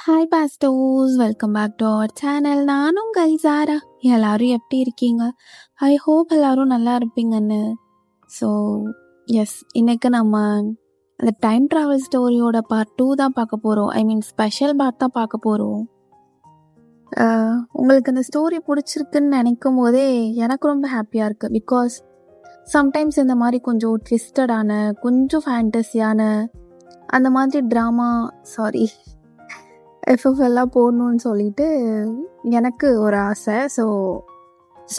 Hi பாஸ்டோஸ், welcome back to our channel. நானும் உங்கள் சாரா. எல்லாரும் எப்படி இருக்கீங்க? ஐ ஹோப் எல்லாரும் நல்லா இருப்பீங்கன்னு. ஸோ இன்னைக்கு நம்ம அந்த டைம் ட்ராவல் ஸ்டோரியோட பார்ட் 2 தான் பார்க்க போகிறோம். ஐ மீன் ஸ்பெஷல் பார்ட் தான் பார்க்க போகிறோம். உங்களுக்கு அந்த ஸ்டோரி பிடிச்சிருக்குன்னு நினைக்கும் போதே எனக்கு ரொம்ப ஹாப்பியாக இருக்குது. பிகாஸ் சம்டைம்ஸ் இந்த மாதிரி கொஞ்சம் ட்விஸ்டடான, கொஞ்சம் ஃபேண்டஸியான அந்த மாதிரி ட்ராமா எஃப்எஃப்எல்லாம் போடணும்னு சொல்லிட்டு எனக்கு ஒரு ஆசை. ஸோ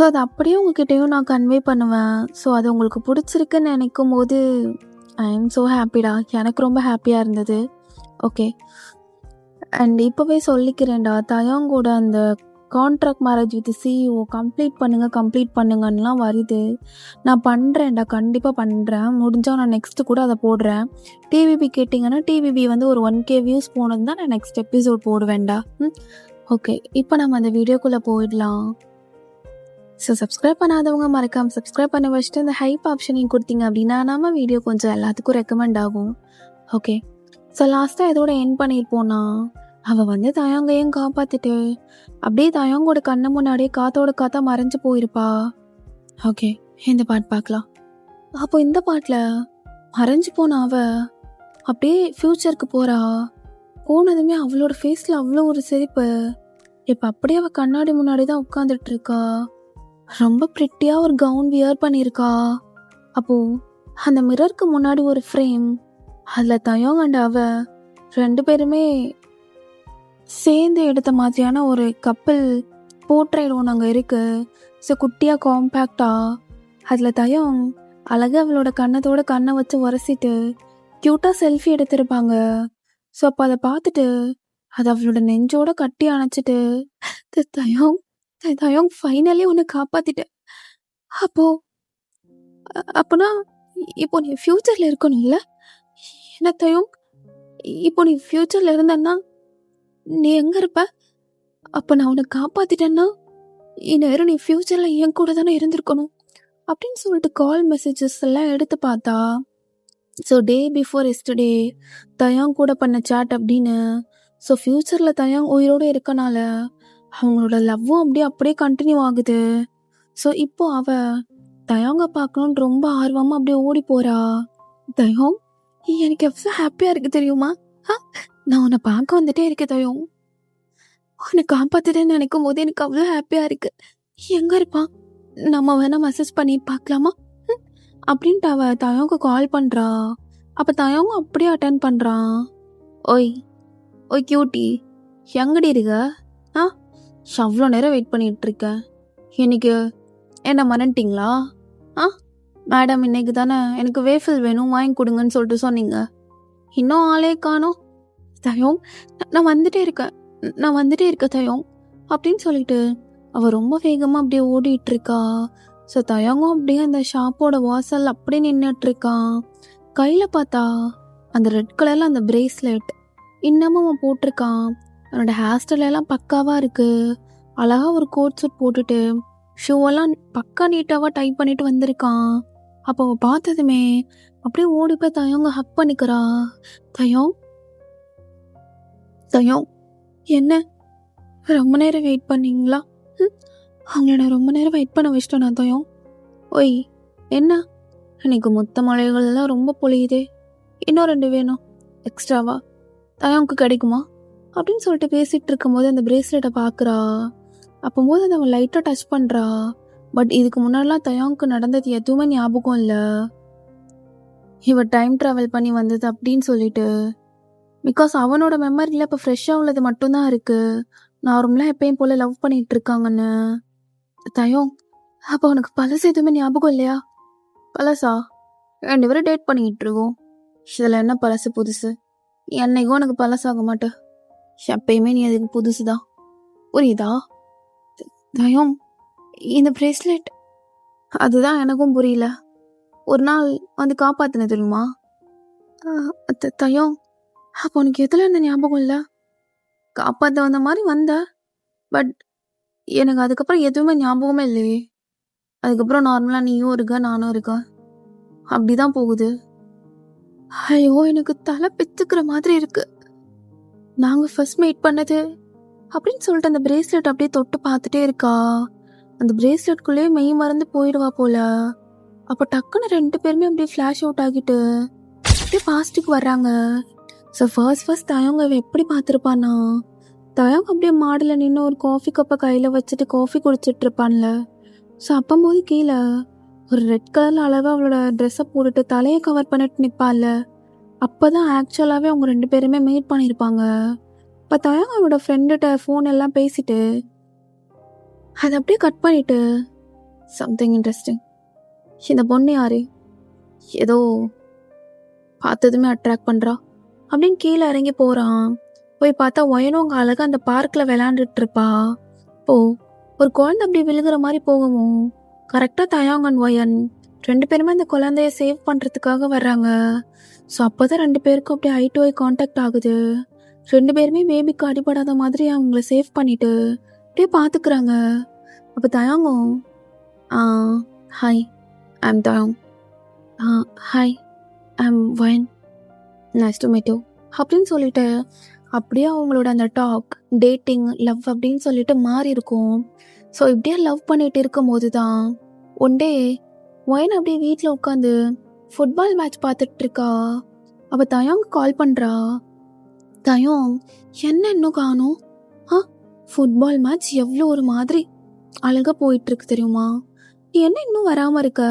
அது அப்படியே உங்ககிட்டயும் நான் கன்வே பண்ணுவேன். ஸோ அது உங்களுக்கு பிடிச்சிருக்குன்னு நினைக்கும் போது ஐ எம் ஸோ ஹாப்பிடா. எனக்கு ரொம்ப ஹாப்பியாக இருந்தது. ஓகே, அண்ட் இப்போவே சொல்லிக்கிறேன்டா, தயாங்கூட அந்த contract marriage with CEO complete பண்ணுங்கன்னெலாம் வருது. நான் பண்ணுறேன்டா, கண்டிப்பாக பண்ணுறேன். முடிஞ்சால் நான் நெக்ஸ்ட்டு கூட அதை போடுறேன். டிவிபி கேட்டிங்கன்னா டிவிபி வந்து ஒரு 1K வியூஸ் போனது தான் நான் நெக்ஸ்ட் எபிசோட் போடுவேன்டா. ஓகே, இப்போ நம்ம அந்த வீடியோக்குள்ளே போயிடலாம். ஸோ சப்ஸ்கிரைப் பண்ணாதவங்க மறக்காமல் சப்ஸ்கிரைப் பண்ணி வச்சுட்டு இந்த ஹைப் ஆப்ஷனையும் கொடுத்தீங்க அப்படின்னா நம்ம வீடியோ கொஞ்சம் எல்லாத்துக்கும் ரெக்கமெண்ட் ஆகும். ஓகே, ஸோ லாஸ்ட்டாக இதோட என் பண்ணியிருப்போனா, அவள் வந்து தயாங்கையும் காப்பாற்றிட்டு அப்படியே தயாங்கோட கண்ணு முன்னாடியே காத்தோட காத்தா மறைஞ்சு போயிருப்பா. ஓகே, இந்த பாட்டு பார்க்கலாம். அப்போ இந்த பாட்டில் மறைஞ்சு போன அவ அப்படியே ஃப்யூச்சருக்கு போகிறா. போனதுமே அவளோட ஃபேஸில் அவ்வளோ ஒரு சிரிப்பு. இப்போ அப்படியே அவள் கண்ணாடி முன்னாடி தான் உட்காந்துட்டு இருக்கா. ரொம்ப ப்ரிட்டியாக ஒரு கவுன் வியர் பண்ணியிருக்கா. அப்போது அந்த மிரருக்கு முன்னாடி ஒரு ஃப்ரேம், அதில் தயாங் அண்ட் அவ 2 பேருமே சேர்ந்து எடுத்த மாதிரியான ஒரு கப்பல் போர்ட்ரேட் ஒன்று அங்கே இருக்குது. ஸோ குட்டியாக காம்பேக்டாக அதில் தயாங் அழகாக அவளோட கண்ணை வச்சு உரசிட்டு க்யூட்டாக செல்ஃபி எடுத்திருப்பாங்க. ஸோ அப்போ அதை பார்த்துட்டு அதை அவளோட நெஞ்சோட கட்டி அணைச்சிட்டு, தயாங் ஃபைனலி உன்னை காப்பாற்றிட்டேன். அப்போனா இப்போ நீ ஃப்யூச்சரில் இருக்கணும்ல? என்ன தயாங், இப்போ நீ ஃப்யூச்சரில் இருந்தன்னா நீ எங்கே இருப்ப? அப்போ நான் உன்னை காப்பாற்றிட்டேன்னா இந்நேரம் நீ ஃப்யூச்சரில் என் கூட தானே இருந்திருக்கணும் அப்படின்னு சொல்லிட்டு கால் மெசேஜஸ் எல்லாம் எடுத்து பார்த்தா, ஸோ டே பிஃபோர் எஸ்டர்டே தயாங் கூட பண்ண சாட் அப்படின்னு. ஸோ ஃப்யூச்சரில் தயாங் உயிரோடு இருக்கனால அவங்களோட லவ்வும் அப்படியே கண்டினியூ ஆகுது. ஸோ இப்போ அவ தயாங்க பார்க்கணுன்னு ரொம்ப ஆர்வமாக அப்படியே ஓடி போகிறா. தயாங், எனக்கு எவ்வளோ ஹாப்பியாக இருக்குது தெரியுமா? நான் உன்னை பார்க்க வந்துட்டே இருக்கேன் தயாங். உன்னை காப்பாற்றுறேன்னு நினைக்கும் போது எனக்கு அவ்வளோ ஹாப்பியாக இருக்குது. எங்கே இருப்பான்? நம்ம வேணால் மெசேஜ் பண்ணி பார்க்கலாமா அப்படின்ட்டு அவ தயாங்க கால் பண்ணுறா. அப்போ தயாங்க அப்படியே அட்டன் பண்ணுறான். ஓய் கியூட்டி, எங்கடி இருக்க? அவ்வளோ நேரம் வெயிட் பண்ணிகிட்ருக்கேன். இன்னைக்கு என்ன மறந்துட்டிங்களா? மேடம், இன்னைக்கு தானே எனக்கு வேஃபில் வேணும், வாங்கி கொடுங்கன்னு சொல்லிட்டு சொன்னீங்க. இன்னும் ஆளே காணோம். தயாங், நான் வந்துட்டே இருக்கேன் தயாங் அப்படின்னு சொல்லிட்டு அவள் ரொம்ப வேகமாக அப்படியே ஓடிட்டுருக்கா. ஸோ தயாங்கும் அப்படியே அந்த ஷாப்போட வாசல் அப்படியே நின்றுட்டுருக்கான். கையில் பார்த்தா அந்த ரெட் கலரில் அந்த பிரேஸ்லெட் இன்னமும் அவன் போட்டிருக்கான். அவனோட ஹேர் ஸ்டைலெல்லாம் பக்காவாக இருக்குது. அழகாக ஒரு கோட் சூட் போட்டுட்டு ஷூவெல்லாம் பக்கா நீட்டாக டைப் பண்ணிட்டு வந்திருக்கான். அப்போ அவள் பார்த்ததுமே அப்படியே ஓடி போய் தயாங்க ஹக் பண்ணிக்கிறா. தயாங், என்ன ரொம்ப நேரம் வெயிட் பண்ணீங்களா? அவங்கள ரொம்ப நேரம் வெயிட் பண்ண வச்சிட்டேன் தயாங். ஓய், என்ன இன்னைக்கு மொத்த மலைகள்லாம் ரொம்ப பொழியுதே, இன்னும் 2 வேணும் எக்ஸ்ட்ராவா, தயாங்க்கு கிடைக்குமா அப்படின்னு சொல்லிட்டு பேசிகிட்டு இருக்கும்போது அந்த பிரேஸ்லெட்டை பார்க்குறா. அப்போது அதை அவன் லைட்டாக டச் பண்ணுறா. பட் இதுக்கு முன்னாடிலாம் தயாங்க்கு நடந்தது எதுவுமே ஞாபகம் இல்லை. இவன் டைம் ட்ராவல் பண்ணி வந்தது அப்படின்னு சொல்லிட்டு. பிகாஸ் அவனோட மெமரியில் இப்போ ஃப்ரெஷ்ஷாக உள்ளது மட்டும்தான் இருக்குது. நார்மலாக எப்பயும் போல் லவ் பண்ணிகிட்டு இருக்காங்கன்னு. தயாங், அப்போ உனக்கு பழசு எதுவுமே ஞாபகம் இல்லையா? பழசா? 2 பேரும் டேட் பண்ணிக்கிட்டு இருக்கோம். இதில் என்ன பழசு புதுசு? என்னைக்கும் உனக்கு பழசாக மாட்டேன். எப்பயுமே நீ அதுக்கு புதுசு தான், புரியுதா? தயாங், இந்த பிரேஸ்லெட் அதுதான் எனக்கும் புரியல. ஒரு நாள் வந்து காப்பாற்றின தெரியுமா? தயாங், அப்போ உனக்கு எதில் இருந்த ஞாபகம் இல்லை? காப்பாற்ற வந்த மாதிரி வந்த, பட் எனக்கு அதுக்கப்புறம் எதுவுமே ஞாபகமே இல்லையே. அதுக்கப்புறம் நார்மலாக நீயும் இருக்க, நானும் இருக்கேன், அப்படிதான் போகுது. ஐயோ, எனக்கு தலை பிச்சுக்கிற மாதிரி இருக்கு. நாங்கள் ஃபர்ஸ்ட் மீட் பண்ணது அப்படின்னு சொல்லிட்டு அந்த பிரேஸ்லெட் அப்படியே தொட்டு பார்த்துட்டே இருக்கா. அந்த பிரேஸ்லெட்குள்ளேயே மெய் மறந்து போயிடுவா போல. அப்போ டக்குன்னு 2 பேருமே அப்படியே ஃப்ளாஷ் அவுட் ஆகிட்டு அப்படியே பாஸ்ட்டுக்கு வர்றாங்க. ஸோ ஃபர்ஸ்ட் தயங்க இவன் எப்படி பார்த்துருப்பானா, தயங்க அப்படியே மாடியில் நின்று ஒரு காஃபி கப்பை கையில் வச்சுட்டு காஃபி குடிச்சிட்டு இருப்பான்ல. ஸோ அப்போம்போது கீழே ஒரு ரெட் கலரில் அழகாக அவளோட ட்ரெஸ்ஸை போட்டுட்டு தலையை கவர் பண்ணிட்டு நிற்பாள்ல. அப்போ தான் ஆக்சுவலாகவே அவங்க 2 பேருமே மீட் பண்ணியிருப்பாங்க. இப்போ தயங்க அவளோட ஃப்ரெண்டுகிட்ட ஃபோன் எல்லாம் பேசிட்டு அதை அப்படியே கட் பண்ணிட்டு, சம்திங் இன்ட்ரெஸ்டிங், இந்த பொண்ணு யாரு, ஏதோ பார்த்ததுமே அட்ராக்ட் பண்ணுறா அப்படின்னு கீழே இறங்கி போகிறான். போய் பார்த்தா ஒயனும் அங்கே அழகாக அந்த பார்க்கில் விளையாண்டுட்டு இருப்பா. ஒரு குழந்தை அப்படி விழுகிற மாதிரி போகவும் கரெக்டாக தயாங்கன் ஒயன் 2 பேருமே அந்த குழந்தைய சேவ் பண்ணுறதுக்காக வர்றாங்க. ஸோ அப்போ தான் 2 பேருக்கும் அப்படியே ஐ டு ஐ கான்டாக்ட் ஆகுது. 2 பேருமே பேபிக்கு அடிபடாத மாதிரி அவங்கள சேவ் பண்ணிட்டு அப்படியே பார்த்துக்குறாங்க. அப்போ தயாங்கும் hi I'm Tayang, hi I'm Oyan, nice to meet you அப்படின்னு சொல்லிட்டு அப்படியே அவங்களோட அந்த டாக் டேட்டிங் லவ் அப்படின்னு சொல்லிட்டு மாறி இருக்கும். ஸோ இப்படியே லவ் பண்ணிட்டு இருக்கும்போது தான் ஒன் டே ஒயன் அப்படியே வீட்டில் உட்காந்து ஃபுட்பால் மேட்ச் பார்த்துட்டு இருக்கா. அப்போ தயாங் கால் பண்ணுறா. தயாங் என்ன இன்னும் காணும்? ஃபுட்பால் மேட்ச் எவ்வளோ ஒரு மாதிரி அழகாக போயிட்டுருக்கு தெரியுமா, நீ என்ன இன்னும் வராமல் இருக்க?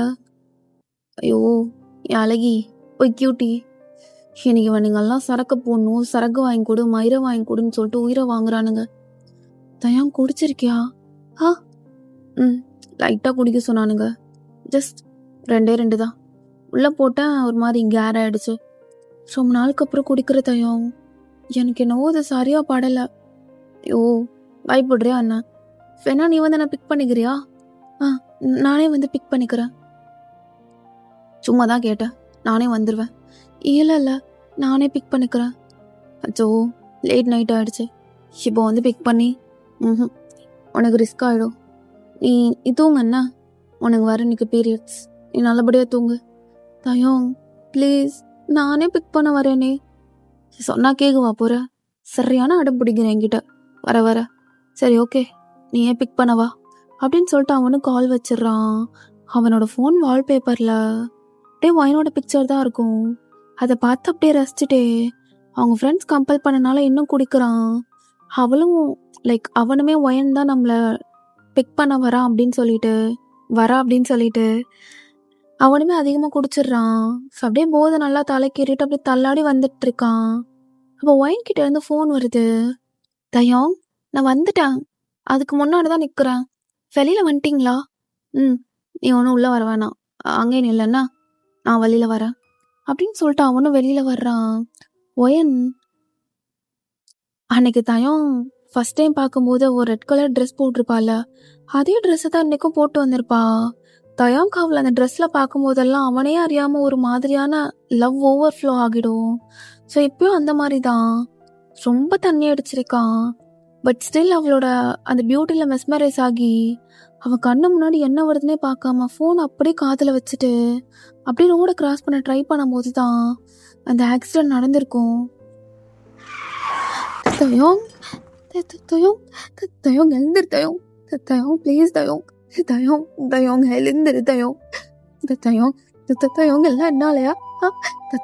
ஐயோ என் அழகி போய் கியூட்டி, இன்னைக்கு இவனுங்கெல்லாம் சரக்கு போடணும், சரக்கு வாங்கி கொடு, மயிரை வாங்கி கொடுன்னு சொல்லிட்டு உயிரை வாங்குறானுங்க. தயாங் குடிச்சிருக்கியா? லைட்டாக குடிக்க சொன்னானுங்க, ஜஸ்ட் 2 தான் உள்ளே போட்டேன், ஒரு மாதிரி கேர் ஆகிடுச்சு. ரொம்ப நாளுக்கு அப்புறம் குடிக்கிற தயாங், எனக்கு என்னவோ அது சரியாக படலை. ஐயோ பயப்படுறியா என்ன? வேணா நீ வந்து என்ன பிக் பண்ணிக்கிறியா? நானே வந்து பிக் பண்ணிக்கிறேன். சும்மா தான் கேட்டேன், நானே வந்துடுவேன். இல்லை நானே பிக் பண்ணிக்கிறேன். அச்சோ லேட் நைட் ஆகிடுச்சு, இப்போ வந்து பிக் பண்ணி உனக்கு ரிஸ்க் ஆகிடும். நீ தூங்கண்ணா, உனக்கு வர இன்னைக்கு பீரியட்ஸ், நீ நல்லபடியாக தூங்கு. தயாங் ப்ளீஸ், நானே பிக் பண்ண வரேனே. சொன்னால் கேட்குவா போகிற, சரியான அடம் பிடிக்கிறேன் என்கிட்ட வர. சரி ஓகே, நீ ஏன் பிக் பண்ணவா அப்படின்னு சொல்லிட்டு அவனும் கால் வச்சிடுறான். அவனோட ஃபோன் வால்பேப்பரில் அப்படியே ஒயனோட பிக்சர் தான் இருக்கும். அதை பார்த்து அப்படியே ரசிச்சுட்டே அவங்க ஃப்ரெண்ட்ஸ் கம்பல் பண்ணனால இன்னும் குடிக்கிறான். அவளும் அவனுமே ஒயன் தான் நம்மளை பிக் பண்ண வரா அப்படின்னு சொல்லிட்டு அவனுமே அதிகமாக குடிச்சிடுறான். ஸோ அப்படியே போதை நல்லா தலைக்கேறிட்டு அப்படியே தள்ளாடி வந்துட்டு இருக்கான். அப்போ ஒயன் கிட்ட இருந்து ஃபோன் வருது. தயாங் நான் வந்துட்டேன், அதுக்கு முன்னாடி தான் நிற்கிறேன், வெளியில் வந்துட்டிங்களா? நீ ஒன்றும் உள்ளே வர வேணாம், அங்கே இல்லைன்னா நான் வெளியில் வரேன் அப்படின்னு சொல்லிட்டு அவனும் வெளியில் வர்றான். ஒயன் அன்னைக்கு தயாங் ஃபஸ்ட் டைம் பார்க்கும்போது ஒரு ரெட் கலர் ட்ரெஸ் போட்டிருப்பாள், அதே ட்ரெஸ்ஸை தான் இன்றைக்கும் போட்டு வந்திருப்பா. தயாங் அவளை அந்த ட்ரெஸ்ஸில் பார்க்கும்போதெல்லாம் அவனே அறியாமல் ஒரு மாதிரியான லவ் ஓவர்ஃப்ளோ ஆகிடும். ஸோ இப்பயும் அந்த மாதிரி தான் ரொம்ப தண்ணி அடிச்சிருக்கான். பட் ஸ்டில் அவளோட அந்த பியூட்டியில் மெஸ்மரைஸ் ஆகி அவன் கண்ணு முன்னாடி என்ன வருதுன்னே பார்க்காம ஃபோன் அப்படியே காதில் வச்சுட்டு அப்படியே ரோடை கிராஸ் பண்ண ட்ரை பண்ணும்போது தான் அந்த ஆக்சிடென்ட் நடந்திருக்கும். தயாங் தயாங் எழுந்திரு தயாங், தயாங் ப்ளீஸ் தயாங் எழுந்திரு தயாங் எல்லாம் என்னாலையா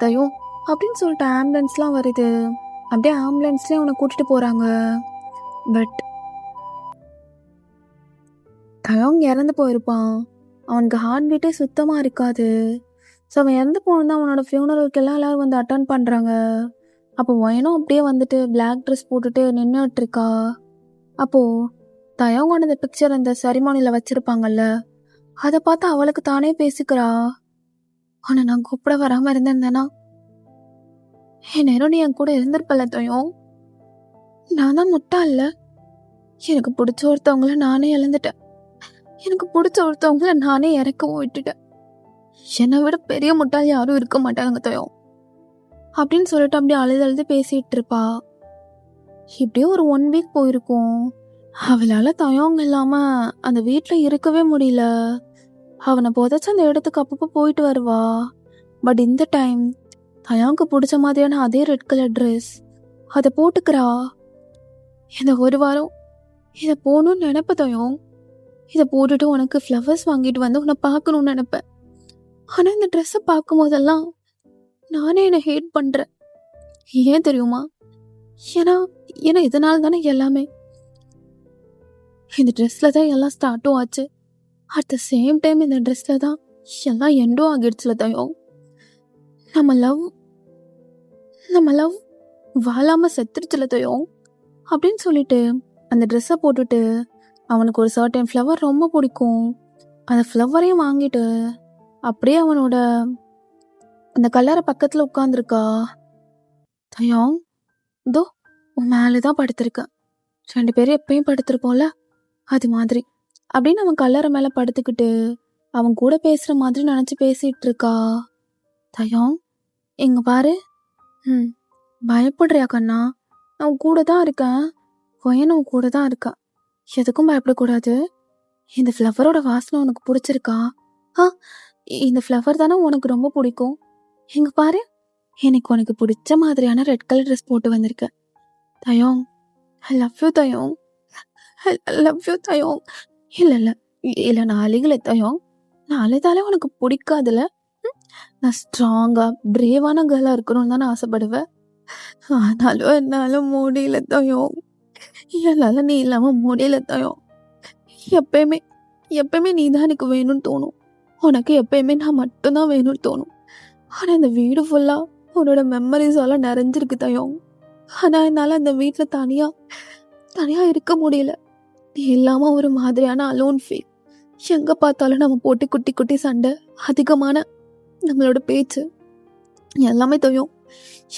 தயாங் அப்படின்னு சொல்லிட்டு ஆம்புலன்ஸ்லாம் வருது. அப்படியே ஆம்புலன்ஸ்லேயே அவனை கூட்டிட்டு போகிறாங்க. பட் தயாங் இறந்து போயிருப்பான், அவனுக்கு ஹார்ட் பீட்டே சுத்தமாக இருக்காது. ஸோ அவன் இறந்து போனதான் அவனோட ஃபியூனரலுக்கெல்லாம் எல்லாரும் வந்து அட்டன் பண்ணுறாங்க. அப்போ ஒயனும் அப்படியே வந்துட்டு பிளாக் ட்ரெஸ் போட்டுட்டு நின்றுட்டுருக்கா. அப்போது தயாங்கோட அந்த பிக்சர் அந்த செரிமானியில் வச்சுருப்பாங்கல்ல, அதை பார்த்து அவளுக்கு தானே பேசிக்கிறா. ஆனால் நான் கூப்பிட வராமல் இருந்திருந்தேனா என் நேரம் நீ என் கூட இருந்திருப்பல தயாங். நான் தான் முட்டாள்ல, எனக்கு பிடிச்ச ஒருத்தவங்கள நானே இழந்துட்டேன், எனக்கு பிடிச்ச ஒருத்தவங்கள நானே இறக்கவும் விட்டுட்டேன். என்னை விட பெரிய முட்டாள் யாரும் இருக்க மாட்டாங்க தயாங் அப்படின்னு சொல்லிட்டு அப்படியே அழுது பேசிகிட்டு இருப்பா. இப்படியே ஒரு 1 வீக் போயிருக்கும். அவளால் தயாங் இல்லாமல் அந்த வீட்டில் இருக்கவே முடியல. அவனை புதைச்ச அந்த இடத்துக்கு அப்பப்போ போயிட்டு வருவா. பட் இந்த டைம் தயாங்க்கு பிடிச்ச மாதிரியான அதே ரெட் கலர் ட்ரெஸ், அதை போட்டுக்கிறா. இந்த ஒரு வாரம் இதை போகணும்னு நினைப்ப தயம். இதை போட்டுட்டு உனக்கு ஃப்ளவர்ஸ் வாங்கிட்டு வந்து உன்னை பார்க்கணும்னு நினைப்பேன். ஆனால் இந்த ட்ரெஸ்ஸை பார்க்கும் போதெல்லாம் நானே என்னை ஹேட் பண்ணுறேன். ஏன் தெரியுமா? ஏன்னா ஏன்னா இதனால தானே எல்லாமே. இந்த ட்ரெஸ்ஸில் தான் எல்லாம் ஸ்டார்ட்டும் ஆச்சு. அட் த சேம் டைம் இந்த ட்ரெஸ்ஸில் தான் எல்லாம் எண்டும் ஆகிடுச்சுல தயம். நம்ம லவ் வாழாமல் செத்துருச்சுல தயம் அப்படின்னு சொல்லிட்டு அந்த ட்ரெஸ்ஸை போட்டுட்டு அவனுக்கு ஒரு சர்டன் ஃப்ளவர் ரொம்ப பிடிக்கும். அந்த ஃப்ளவரையும் வாங்கிட்டு அப்படியே அவனோட அந்த கல்லறை பக்கத்தில் உட்காந்துருக்கா. தயம் இதோ உன் மேலே தான் படுத்திருக்கேன். 2 பேரும் எப்பயும் படுத்திருப்போம்ல அது மாதிரி அப்படின்னு அவன் கல்லறை மேலே படுத்துக்கிட்டு அவன் கூட பேசுகிற மாதிரி நினச்சி பேசிகிட்டு இருக்கா. தயம் எங்க பாரு. பயப்படுறியா கண்ணா? நான் கூட தான் இருக்கேன். கொயனும் கூட தான் இருக்கேன். எதுக்கும் பயப்படக்கூடாது. இந்த ஃப்ளவரோட வாசனை உனக்கு பிடிச்சிருக்கா? இந்த ஃப்ளவர் தானே உனக்கு ரொம்ப பிடிக்கும். எங்க பாரு, எனக்கு உனக்கு பிடிச்ச மாதிரியான ரெட் கலர் ட்ரெஸ் போட்டு வந்திருக்கேன். Tayam I love you Tayam. I love you Tayam. இல்லை நான் அழுகலை தயம். நான் அழுதாலே உனக்கு பிடிக்காதுல. நான் ஸ்ட்ராங்கா பிரேவான கேர்ளாக இருக்கணும்னு தான் நான் ஆசைப்படுவேன். ஆனாலும் என்னால் முடியல தயம். என்னால் நீ இல்லாமல் முடியல தயம். எப்பயுமே நீ தான் எனக்கு வேணும்னு தோணும். உனக்கு எப்பயுமே நான் மட்டும்தான் வேணும்னு தோணும். ஆனால் இந்த வீடு ஃபுல்லாக உன்னோட மெமரிஸால நிறைஞ்சிருக்கு தயம். ஆனால் என்னால் அந்த வீட்டில் தனியாக இருக்க முடியல. நீ இல்லாமல் ஒரு மாதிரியான அலோன் ஃபீல். எங்கே பார்த்தாலும் நம்ம போட்டு குட்டி குட்டி சண்டை, அதிகமான நம்மளோட பேச்சு எல்லாமே தயம்.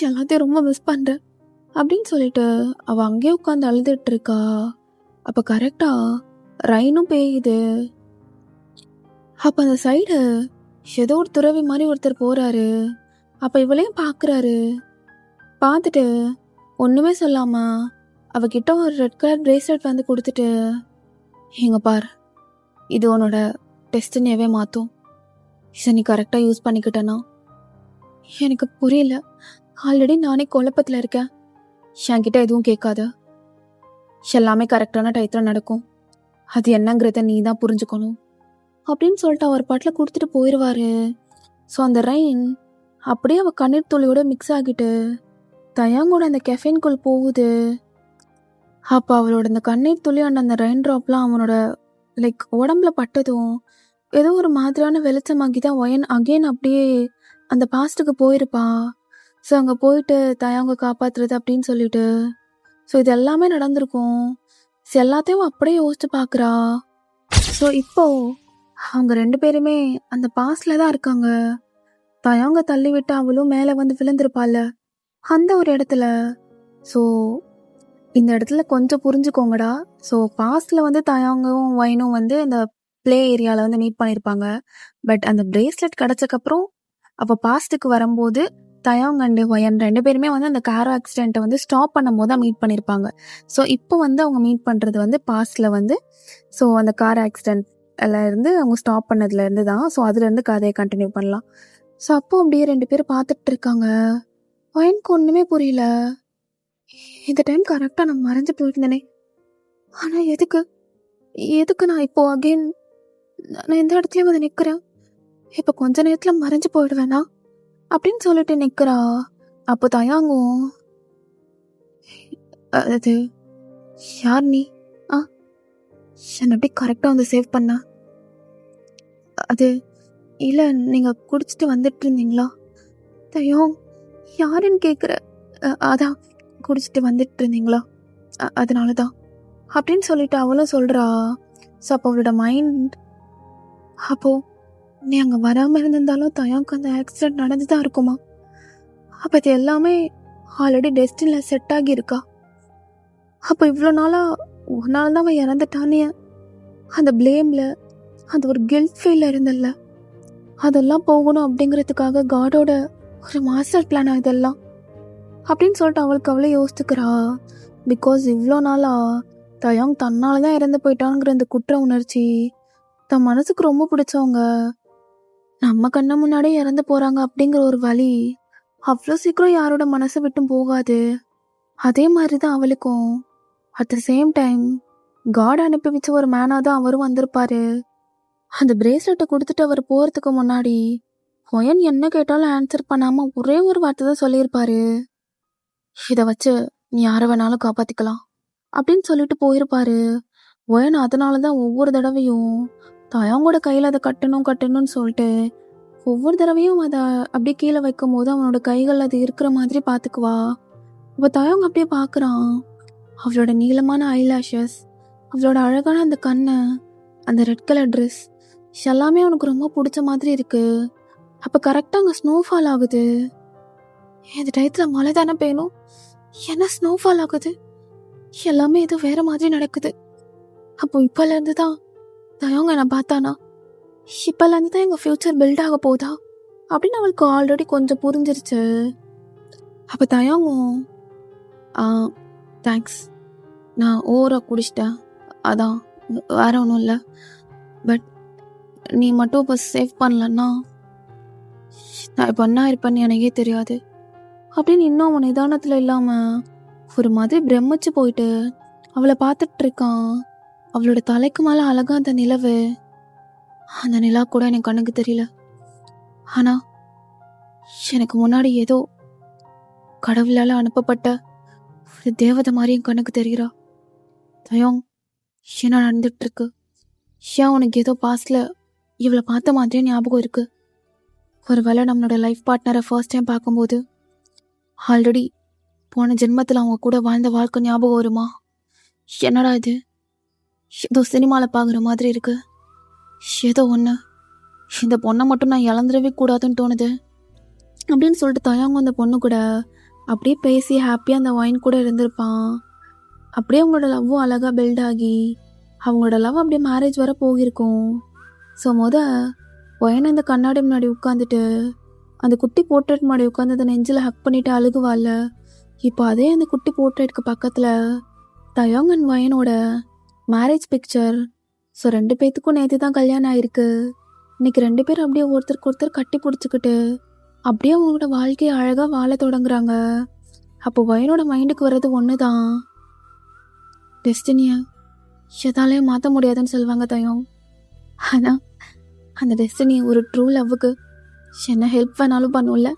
எல்லாத்தையும் ரொம்ப மிஸ் பண்ணுறேன் அப்படின்னு சொல்லிட்டு அவள் அங்கேயே உட்காந்து அழுதுட்டு இருக்கா. அப்போ கரெக்டாக ரெயினும் பெய்யுது. அப்போ அந்த சைடு ஏதோ ஒரு துறவி மாதிரி ஒருத்தர் போகிறாரு. அப்போ இவளையும் பார்க்குறாரு. பார்த்துட்டு ஒன்றுமே சொல்லாமல் அவகிட்ட ஒரு ரெட் கலர் பிரேஸ்லெட் வந்து கொடுத்துட்டு, எங்க பார், இது உன்னோட டெஸ்டினியவே மாற்றும். இதை நீ கரெக்டாக யூஸ் பண்ணிக்கிட்டேன்னா. எனக்கு புரியல. ஆல்ரெடி நானே குழப்பத்தில் இருக்கேன். என்கிட்ட எதுவும் கேட்காத. எல்லாமே கரெக்டான டயத்தில் நடக்கும். அது என்னங்கிறத நீ தான் புரிஞ்சுக்கணும் அப்படின்னு சொல்லிட்டு அவர் பாட்டில் கொடுத்துட்டு போயிடுவாரு. ஸோ அந்த ரெயின் அப்படியே அவள் கண்ணீர் துளியோட மிக்ஸ் ஆகிட்டு தயாங்கோட அந்த கெஃபைன்குள் போகுது. அப்போ அவளோட அந்த கண்ணீர் துளி அந்த ரெயின் ட்ராப்லாம் அவனோட உடம்புல பட்டதும் ஏதோ ஒரு மாதிரியான வெளிச்சமாகி தான் ஒயன் அகெயின் அப்படியே அந்த பாஸ்ட்டுக்கு போயிருப்பா. ஸோ அங்கே போயிட்டு தயாங்க காப்பாற்றுறது அப்படின்னு சொல்லிட்டு ஸோ இது எல்லாமே நடந்திருக்கும். ஸோ எல்லாத்தையும் அப்படியே யோசிச்சு பார்க்குறா. ஸோ இப்போ அவங்க 2 பேருமே அந்த பாஸ்டில் தான் இருக்காங்க. தயாங்க தள்ளி விட்டு அவளும் மேலே வந்து விழுந்திருப்பாள் அந்த ஒரு இடத்துல. ஸோ இந்த இடத்துல கொஞ்சம் புரிஞ்சுக்கோங்கடா. ஸோ பாஸ்டில் வந்து தயாங்கவும் ஒயினும் வந்து அந்த ப்ளே ஏரியாவில் வந்து மீட் பண்ணியிருப்பாங்க. பட் அந்த பிரேஸ்லெட் கிடச்சக்கப்புறம் அப்போ பாஸ்ட்டுக்கு வரும்போது தயாங் அண்டு ஒயன் 2 பேருமே வந்து அந்த கார் ஆக்சிடெண்ட்டை வந்து ஸ்டாப் பண்ணும் போது தான் மீட் பண்ணியிருப்பாங்க. ஸோ இப்போ வந்து அவங்க மீட் பண்ணுறது வந்து பாஸ்டில் வந்து ஸோ அந்த கார் ஆக்சிடெண்ட்டில் இருந்து அவங்க ஸ்டாப் பண்ணதுலேருந்து தான். ஸோ அதுலேருந்து கதையை கண்டினியூ பண்ணலாம். ஸோ அப்போ அப்படியே 2 பேரும் பார்த்துட்டு இருக்காங்க. ஒயனுக்கு ஒன்றுமே புரியல. இந்த டைம் கரெக்டாக நான் மறைஞ்சு போயிருந்தேனே. ஆனால் எதுக்கு நான் இப்போ அகெயின் நான் எந்த இடத்துலையும் வந்து நிற்கிறேன். இப்போ கொஞ்ச நேரத்தில் மறைஞ்சு போயிடுவேனா அப்படின்னு சொல்லிட்டு நிற்கிறா. அப்போ தயாங்கும், அது யார் நீ? என்னை எப்படி கரெக்டாக வந்து சேவ் பண்ண? அது இல்லை, நீங்கள் குடிச்சிட்டு வந்துட்டு இருந்தீங்களா? தயம் யாருன்னு கேட்குற. அதான் குடிச்சிட்டு வந்துட்டு இருந்தீங்களா, அதனால தான் அப்படின்னு சொல்லிட்டு அவளும் சொல்கிறா. ஸோ அப்போ அவளோட மைண்ட், அப்போது நீ அங்கே வராமல் இருந்திருந்தாலும் தயாவுக்கு அந்த ஆக்சிடெண்ட் நடந்து தான் இருக்குமா? அப்போ இது எல்லாமே ஆல்ரெடி டெஸ்டினில் செட் ஆகியிருக்கா? அப்போ இவ்வளோ நாளாக ஒரு நாள் தான் அவன் இறந்துட்டானே அந்த ப்ளேமில் அந்த ஒரு கில்ட் ஃபீலில் இருந்தல்ல, அதெல்லாம் போகணும் அப்படிங்கிறதுக்காக காடோட ஒரு மாஸ்டர் பிளான் இதெல்லாம் அப்படின்னு சொல்லிட்டு அவளுக்கு அவளே யோசிச்சுக்கிறா. பிகாஸ் இவ்வளோ நாளாக தயாங் தன்னால தான் இறந்து போயிட்டாங்கிற அந்த குற்ற உணர்ச்சி தன் மனசுக்கு ரொம்ப பிடிச்சவங்க நம்ம கண்ண முன்னாடியே இறந்து போகிறாங்க அப்படிங்கிற ஒரு வலி அவ்வளோ சீக்கிரம் யாரோட மனசை விட்டும் போகாது. அதே மாதிரி தான் அவளுக்கும். At the same time God அனுப்பி வச்ச ஒரு மேனாக தான் அவரும் வந்திருப்பாரு. அந்த பிரேஸ்லெட்டை கொடுத்துட்டு அவர் போகிறதுக்கு முன்னாடி ஒயன் என்ன கேட்டாலும் ஆன்சர் பண்ணாமல் ஒரே ஒரு வார்த்தை தான் சொல்லியிருப்பாரு. இதை வச்சு நீ யாரை வேணாலும் காப்பாற்றிக்கலாம் அப்படின்னு சொல்லிட்டு போயிருப்பாரு. ஒயன் அதனால தான் ஒவ்வொரு தடவையும் தயங்கோட கையில் அதை கட்டணும்னு சொல்லிட்டு ஒவ்வொரு தடவையும் அதை அப்படியே கீழே வைக்கும் போது அவனோட கைகள் அது இருக்கிற மாதிரி பார்த்துக்குவா. இப்போ தயங்க அப்படியே பார்க்குறான். அவளோட நீளமான ஐலாஷஸ், அவளோட அழகான அந்த கண்ணு, அந்த ரெட் கலர் ட்ரெஸ் எல்லாமே அவனுக்கு ரொம்ப பிடிச்ச மாதிரி இருக்கு. அப்போ கரெக்டாக அங்கே ஸ்னோஃபால் ஆகுது. இந்த டயத்தில் மழை தானே பெய்யணும், என்ன ஸ்னோஃபால் ஆகுது, எல்லாமே ஏதோ வேற மாதிரி நடக்குது. அப்போ இப்போலேருந்து தான் தயங்க நான் பார்த்தானா, இப்போலேருந்து தான் எங்கள் ஃப்யூச்சர் பில்ட் ஆக போதா அப்படின்னு அவளுக்கு ஆல்ரெடி கொஞ்சம் புரிஞ்சிருச்சு. அப்போ தயங்கும், தேங்க்ஸ், நான் ஓவராக குடிச்சிட்டேன், அதான் வேற ஒன்றும் இல்லை. பட் நீ மட்டும் இப்போ சேவ் பண்ணலன்னா நான் இப்போ என்ன இருப்பேன்னு எனக்கே தெரியாது அப்படின்னு இன்னும் அவன் நிதானத்தில் இல்லாமல் ஒரு மாதிரி பிரமிச்சு போயிட்டு அவளை பார்த்துட்டு இருக்கான். அவளோட தலைக்கு மேலே அழகா அந்த நிலவு, அந்த நிலா கூட எனக்கு கண்ணுக்கு தெரியல. ஆனால் எனக்கு முன்னாடி ஏதோ கடவுளால் அனுப்பப்பட்ட ஒரு தேவதை மாதிரி என் கண்ணுக்கு தெரிகிறா. தயம், என்ன நடந்துட்டு இருக்கு? ஏன் உனக்கு ஏதோ பாஸ்ட்ல இவளை பார்த்த மாதிரியே ஞாபகம் இருக்கு? ஒருவேளை நம்மளோட லைஃப் பார்ட்னரை ஃபர்ஸ்ட் டைம் பார்க்கும்போது ஆல்ரெடி போன ஜென்மத்தில் அவங்க கூட வாழ்ந்த வாழ்க்கை ஞாபகம் வருமா? என்னடா இது, ஏதோ சினிமாவில் பார்க்குற மாதிரி இருக்கு. ஏதோ ஒன்று, இந்த பொண்ணை மட்டும் நான் இழந்துடவே கூடாதுன்னு தோணுது அப்படின்னு சொல்லிட்டு தயங்க அந்த பொண்ணு கூட அப்படியே பேசி ஹாப்பியாக அந்த ஒயின் கூட இருந்திருப்பான். அப்படியே அவங்களோட லவ்வும் அழகாக பில்ட் ஆகி அவங்களோட லவ் அப்படியே மேரேஜ் வர போகிருக்கும். ஸோ ஒயன் அந்த கண்ணாடி முன்னாடி உட்காந்துட்டு அந்த குட்டி போர்ட்ரேட் முன்னாடி உட்காந்து அந்த நெஞ்சில் ஹக் பண்ணிட்டு அழுகுவாள். இப்போ அதே அந்த குட்டி போர்ட்ரேட்க்கு பக்கத்தில் தயாங் அண்ட் ஒயனோட மேரேஜ் பிக்சர். ஸோ 2 பேத்துக்கும் நேற்று தான் கல்யாணம் ஆயிருக்கு. இன்னைக்கு 2 பேரும் அப்படியே ஒருத்தருக்கு ஒருத்தர் கட்டி பிடிச்சிக்கிட்டு அப்படியே அவங்களோட வாழ்க்கையை அழகாக வாழ தொடங்குறாங்க. அப்போ ஒயனோட மைண்டுக்கு வர்றது ஒன்று தான், டெஸ்டினியை எதாலையும் மாற்ற முடியாதுன்னு சொல்லுவாங்க தயம். ஆனால் அந்த டெஸ்டினி ஒரு ட்ரூ லவ்வுக்கு என்ன ஹெல்ப் வேணாலும் பண்ணும்ல.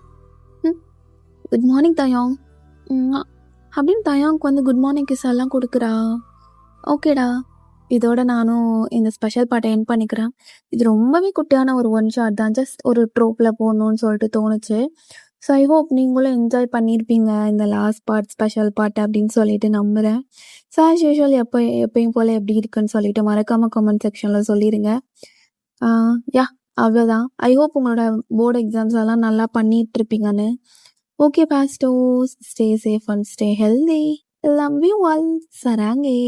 குட் மார்னிங் தயாங் அப்படின்னு தயாங்க்கு வந்து குட் மார்னிங் கிஸ் எல்லாம் கொடுக்குறா. ஓகேடா, இதோட நானும் இந்த ஸ்பெஷல் பார்ட்டை என் பண்ணிக்கிறேன். இது ரொம்பவே குட்டியான ஒரு 1 ஷாட் தான், ஜஸ்ட் ஒரு ட்ரோப்பில் போகணுன்னு சொல்லிட்டு தோணுச்சு. ஸோ ஐ ஹோப் நீங்களும் என்ஜாய் பண்ணியிருப்பீங்க இந்த லாஸ்ட் பார்ட், ஸ்பெஷல் பார்ட் அப்படின்னு சொல்லிட்டு நம்புகிறேன். ஸோ ஆஸ் யூஷுவல் எப்பயும் போல் எப்படி இருக்குன்னு சொல்லிட்டு மறக்காமல் கமெண்ட் செக்ஷனில் சொல்லிடுங்க. யா, அவ்வளோதான். ஐ ஹோப் உங்களோட போர்டு எக்ஸாம்ஸ் எல்லாம் நல்லா பண்ணிட்டு இருப்பீங்கன்னு. ஓகே பாஸ்டோஸ், stay safe and stay healthy. Love you all. சராங்கே.